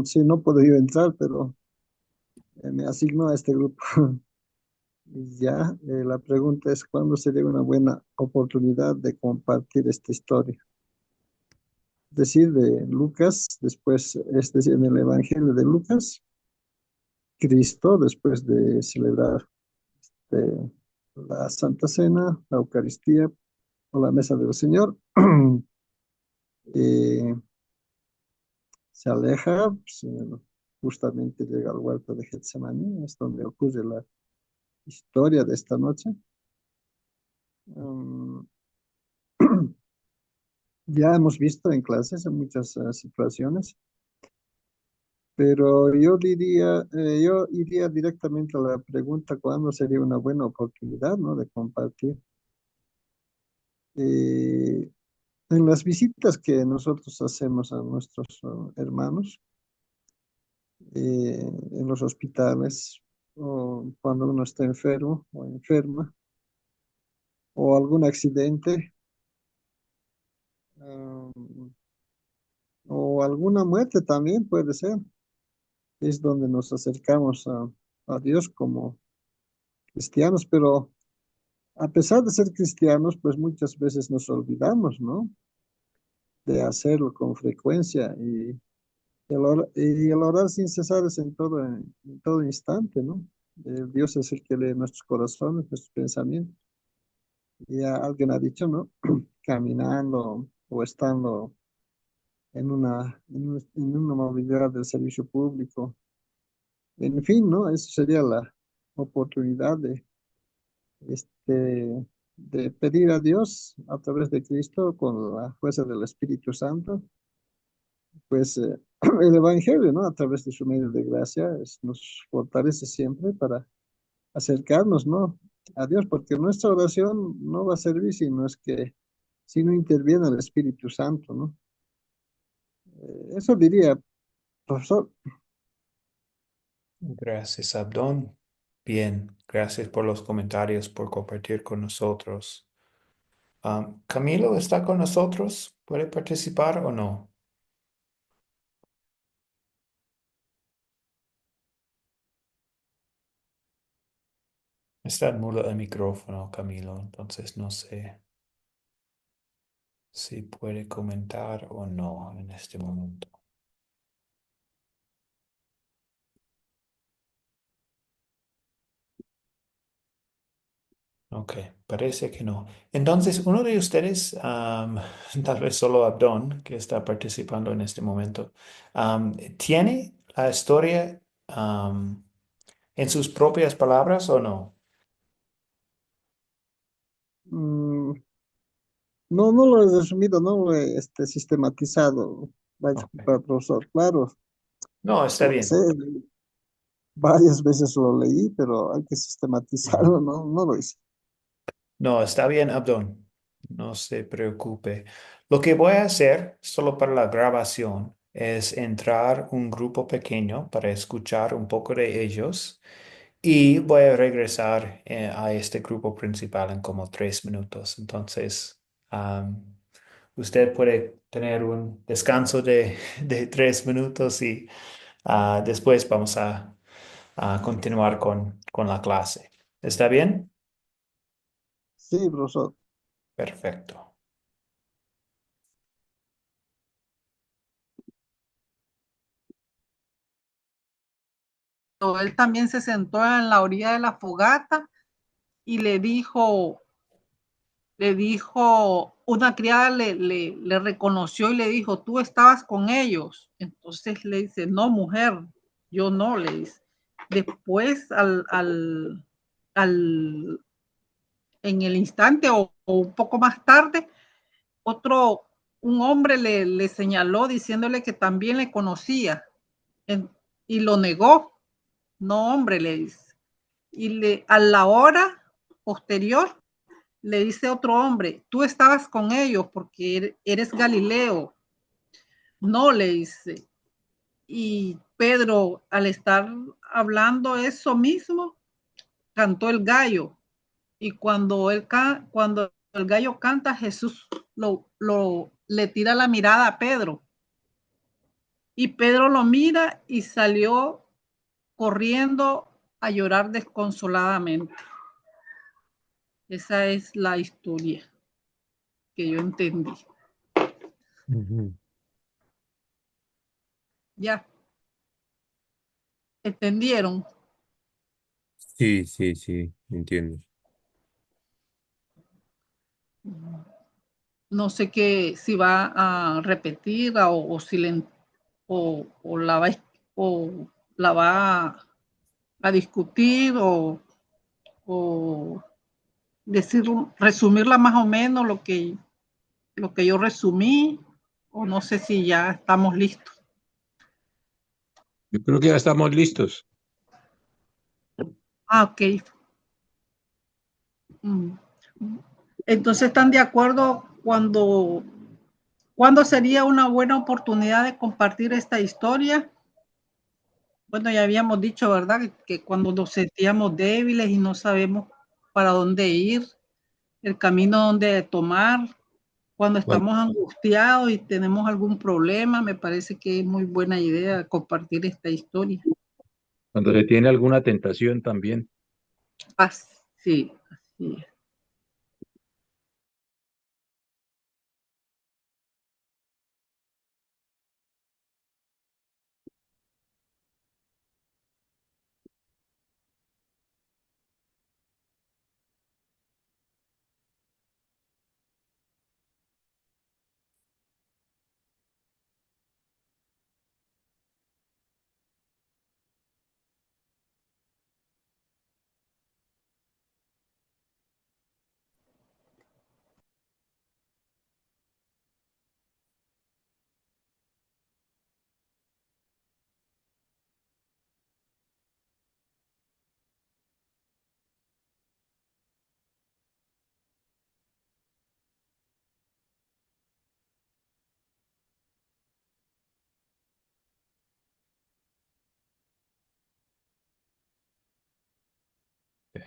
Sí, no he podido entrar, pero me asigno a este grupo. Y ya, la pregunta es, ¿cuándo sería una buena oportunidad de compartir esta historia? Es decir, de Lucas, después, es decir, en el Evangelio de Lucas, Cristo, después de celebrar la Santa Cena, la Eucaristía o la Mesa del Señor, eh, se aleja, pues, justamente llega al huerto de Getsemaní, es donde ocurre la historia de esta noche. Um, ya hemos visto en clases en muchas situaciones, pero yo iría directamente a la pregunta, ¿cuándo sería una buena oportunidad, ¿no? De compartir? Eh, en las visitas que nosotros hacemos a nuestros hermanos, en los hospitales, o cuando uno está enfermo o enferma, o algún accidente, um, o alguna muerte también puede ser. Es donde nos acercamos a Dios como cristianos, pero a pesar de ser cristianos, pues muchas veces nos olvidamos, ¿no? De hacerlo con frecuencia y el orar sin cesar es en todo instante, ¿no? Dios es el que lee nuestros corazones, nuestros pensamientos. Ya alguien ha dicho, ¿no? Caminando o estando en una movilidad del servicio público. En fin, ¿no? Eso sería la oportunidad este, de pedir a Dios a través de Cristo con la fuerza del Espíritu Santo, pues el Evangelio, ¿no? A través de su medio de gracia nos fortalece siempre para acercarnos, ¿no? A Dios, porque nuestra oración no va a servir si no interviene el Espíritu Santo, ¿no? Eso diría, profesor.
Gracias, Abdón. Bien, gracias por los comentarios, por compartir con nosotros. Camilo está con nosotros. ¿Puede participar o no? Está en mudo el micrófono, Camilo, entonces no sé si puede comentar o no en este momento. Ok, parece que no. Entonces, uno de ustedes, tal vez solo Abdón, que está participando en este momento, ¿tiene la historia, en sus propias palabras o no?
Mm, no, no lo he resumido, no lo he sistematizado. Va a
Ok.
disculpar, profesor. Claro,
No, está
lo sé,
bien.
varias veces lo leí, pero hay que
Ujú.
sistematizarlo, no, no lo hice.
No, está bien, Abdón. No se preocupe. Lo que voy a hacer, solo para la grabación, es entrar un grupo pequeño para escuchar un poco de ellos y voy a regresar a este grupo principal en como 3 minutos. Entonces, usted puede tener un descanso de 3 minutos y después vamos a continuar con la clase. ¿Está bien?
Sí, profesor.
Perfecto.
Él también se sentó en la orilla de la fogata y una criada le reconoció y le dijo, tú estabas con ellos. Entonces le dice, no, mujer, yo no, le dice. Después, en el instante o un poco más tarde, un hombre le señaló diciéndole que también le conocía y lo negó. No, hombre, le dice. y a la hora posterior le dice otro hombre, tú estabas con ellos porque eres Galileo. No, le dice. Y Pedro, al estar hablando eso mismo, cantó el gallo. Y cuando el gallo canta, Jesús le tira la mirada a Pedro. Y Pedro lo mira y salió corriendo a llorar desconsoladamente. Esa es la historia que yo entendí. Ya, ¿entendieron?
Sí, sí, sí, entiendo.
No sé qué, si va a repetir o si o la va, o la va a discutir o decir, resumirla más o menos lo que yo resumí, o no sé si ya estamos listos.
Yo creo que ya estamos listos.
Ah, ok. Entonces, ¿están de acuerdo cuándo sería una buena oportunidad de compartir esta historia? Bueno, ya habíamos dicho, ¿verdad? Que cuando nos sentíamos débiles y no sabemos para dónde ir, el camino donde tomar, cuando
Cuando,
estamos angustiados y tenemos algún problema, me parece que es muy buena idea compartir esta historia.
cuando se tiene alguna tentación también.
Sí, así es.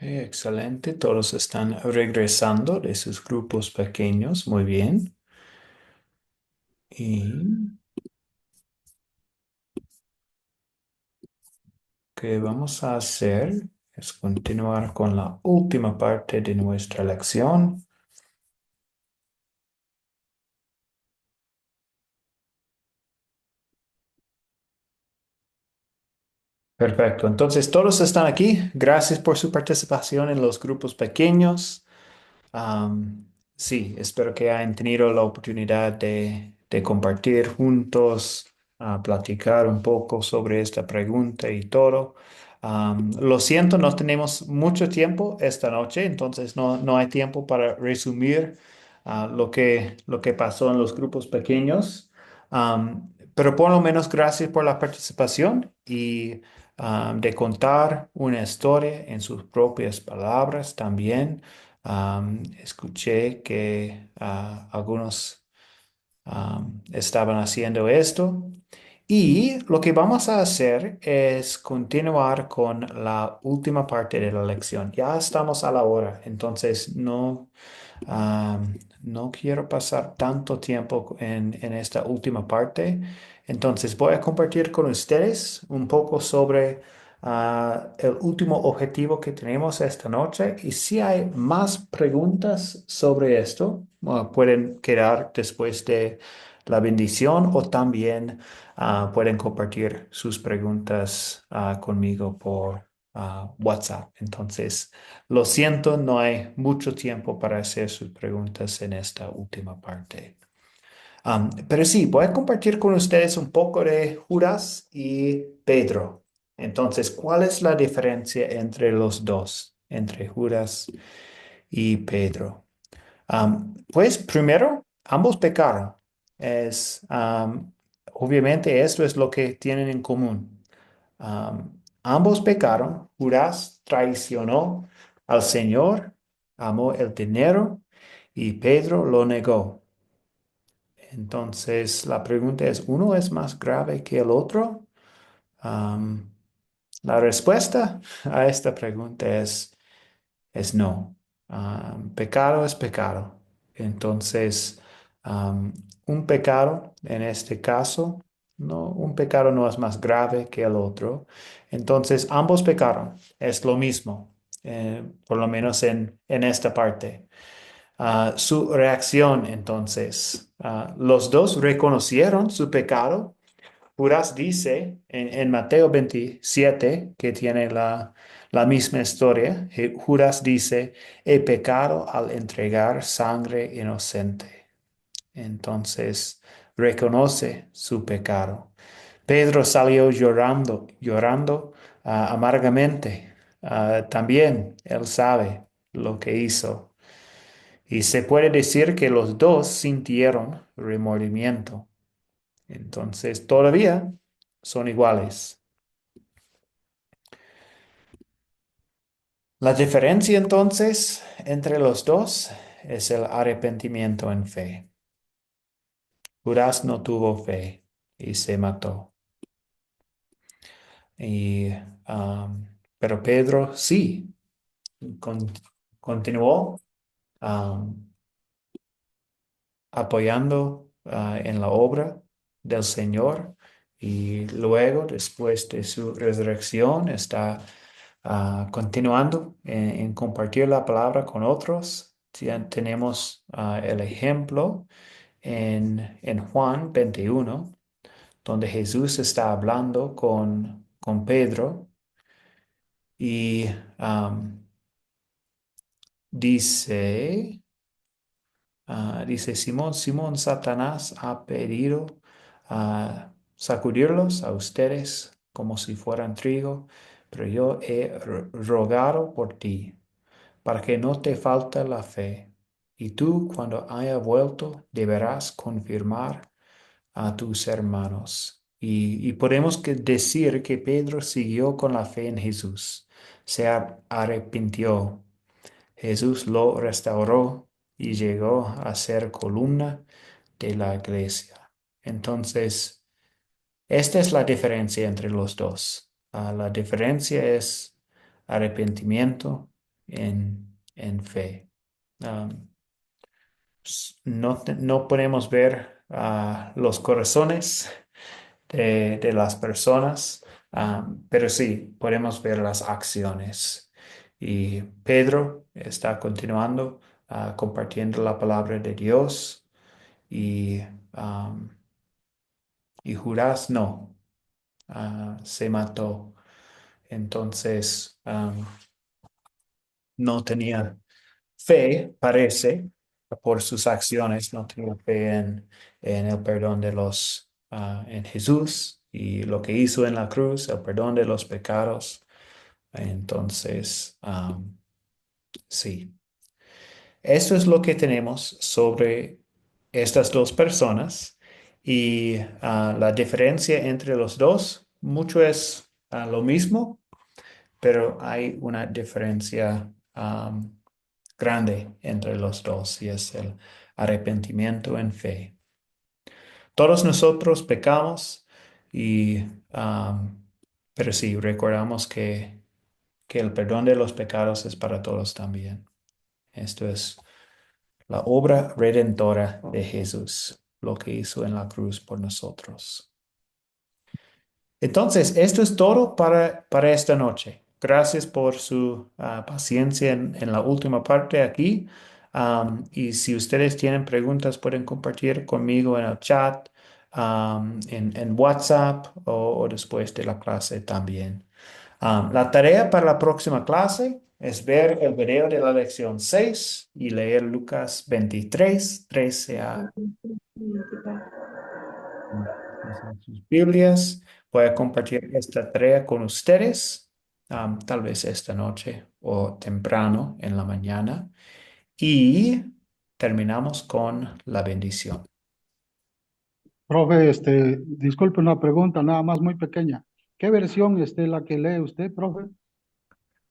Excelente, todos están regresando de sus grupos pequeños, muy bien. Y que vamos a hacer es continuar con la última parte de nuestra lección. Perfecto, entonces todos están aquí. Gracias por su participación en los grupos pequeños. Am, sí, espero que hayan tenido la oportunidad de compartir juntos, platicar un poco sobre esta pregunta y todo. Lo siento, no tenemos mucho tiempo esta noche, entonces no hay tiempo para resumir lo que pasó en los grupos pequeños. Pero por lo menos gracias por la participación y de contar una historia en sus propias palabras también. Escuché que algunos estaban haciendo esto y lo que vamos a hacer es continuar con la última parte de la lección. Ya estamos a la hora, entonces no quiero pasar tanto tiempo en esta última parte. Entonces voy a compartir con ustedes un poco sobre el último objetivo que tenemos esta noche. Y si hay más preguntas sobre esto, pueden quedar después de la bendición o también pueden compartir sus preguntas conmigo por WhatsApp. Entonces, lo siento, no hay mucho tiempo para hacer sus preguntas en esta última parte. Pero sí, voy a compartir con ustedes un poco de Judas y Pedro. Entonces, ¿cuál es la diferencia entre los dos, entre Judas y Pedro? Pues primero, ambos pecaron. Obviamente esto es lo que tienen en común. Ambos pecaron. Judas traicionó al Señor, amó el dinero y Pedro lo negó. Entonces, la pregunta es, ¿uno es más grave que el otro? Am, la respuesta a esta pregunta es no. Pecado es pecado. Entonces, am, un pecado, en este caso, no, un pecado no es más grave que el otro. Entonces, ambos pecaron. Es lo mismo, por lo menos en esta parte. Su reacción, entonces, los dos reconocieron su pecado. Judas dice en Mateo 27, que tiene la misma historia, Judas dice, he pecado al entregar sangre inocente. Entonces, reconoce su pecado. Pedro salió llorando amargamente. También él sabe lo que hizo. Y se puede decir que los dos sintieron remordimiento. Entonces, todavía son iguales. La diferencia entonces entre los dos es el arrepentimiento en fe. Judas no tuvo fe y se mató. Y, pero Pedro sí, con- continuó um, apoyando en la obra del Señor y luego, después de su resurrección, está continuando en compartir la palabra con otros. Tenemos el ejemplo en Juan 21, donde Jesús está hablando con Pedro y dice... dice Simón, Simón, Satanás ha pedido sacudirlos a ustedes como si fueran trigo, pero yo he rogado por ti, para que no te falte la fe. Y tú, cuando haya vuelto, deberás confirmar a tus hermanos. Y podemos decir que Pedro siguió con la fe en Jesús, se arrepintió. Jesús lo restauró y llegó a ser columna de la iglesia. Entonces, esta es la diferencia entre los dos. La diferencia es arrepentimiento en fe. Um, no podemos ver los corazones de las personas, pero sí podemos ver las acciones. Y Pedro está continuando compartiendo la palabra de Dios y, um, y Judas no, se mató. Entonces, no tenía fe, parece, por sus acciones, no tenía fe en el perdón de en Jesús y lo que hizo en la cruz, el perdón de los pecados. Entonces, sí, esto es lo que tenemos sobre estas dos personas y la diferencia entre los dos, mucho es lo mismo, pero hay una diferencia grande entre los dos y es el arrepentimiento en fe. Todos nosotros pecamos y, pero sí, recordamos que el perdón de los pecados es para todos también. Esto es la obra redentora de Jesús, lo que hizo en la cruz por nosotros. Entonces, esto es todo para esta noche. Gracias por su paciencia en la última parte aquí. Y si ustedes tienen preguntas, pueden compartir conmigo en el chat, en WhatsApp o después de la clase también. La tarea para la próxima clase es ver el video de la lección 6 y leer Lucas 23, 13 a en sus Biblias. Voy a compartir esta tarea con ustedes, tal vez esta noche o temprano en la mañana. Y terminamos con la bendición.
Profe, disculpe una pregunta, nada más muy pequeña. ¿Qué versión es la que lee usted, profe?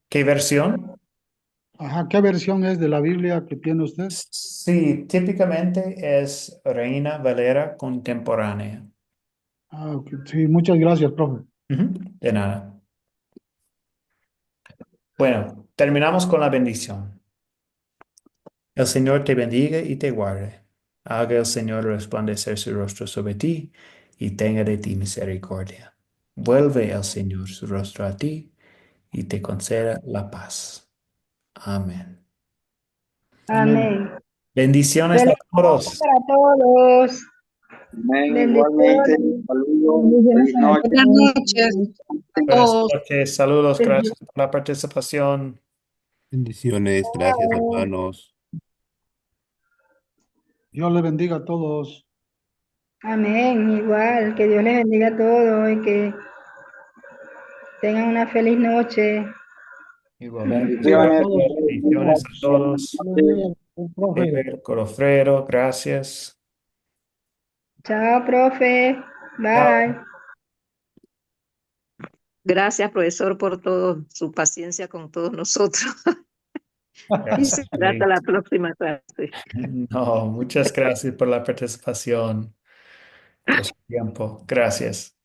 ¿Qué versión?
Ajá, ¿qué versión es de la Biblia que tiene usted?
Sí, típicamente es Reina Valera contemporánea.
Ah, ok. Sí, muchas gracias, profe.
Ujú, de nada. Bueno, terminamos con la bendición. El Señor te bendiga y te guarde. Haga el Señor resplandecer su rostro sobre ti y tenga de ti misericordia. Vuelve el Señor su rostro a ti y te conceda la paz. Amén.
Amén.
Amén.
Bendiciones a
Feliz noche
todos.
para todos.
Amén. Igualmente,
Bendiciones.
saludos,
Bendiciones
feliz
para
noche.
Buenas
todos.
noches a
Buenas
todos.
noches, saludos, gracias por la participación.
Bendiciones, gracias, hermanos.
Dios le bendiga a todos.
Amén. Igual, que Dios les bendiga a todos y que tengan una feliz noche.
Igualmente,
Bendiga a
Bendiciones.
todos.
bendiciones a todos.
Dios le bendiga, profe.
Ever, Corofredo, gracias.
Chao, profe.
Chao.
Bye.
Gracias, profesor, por todo su paciencia con todos nosotros. Y
Gracias.
será hasta la próxima clase.
No, muchas gracias por la participación, por su tiempo. Gracias.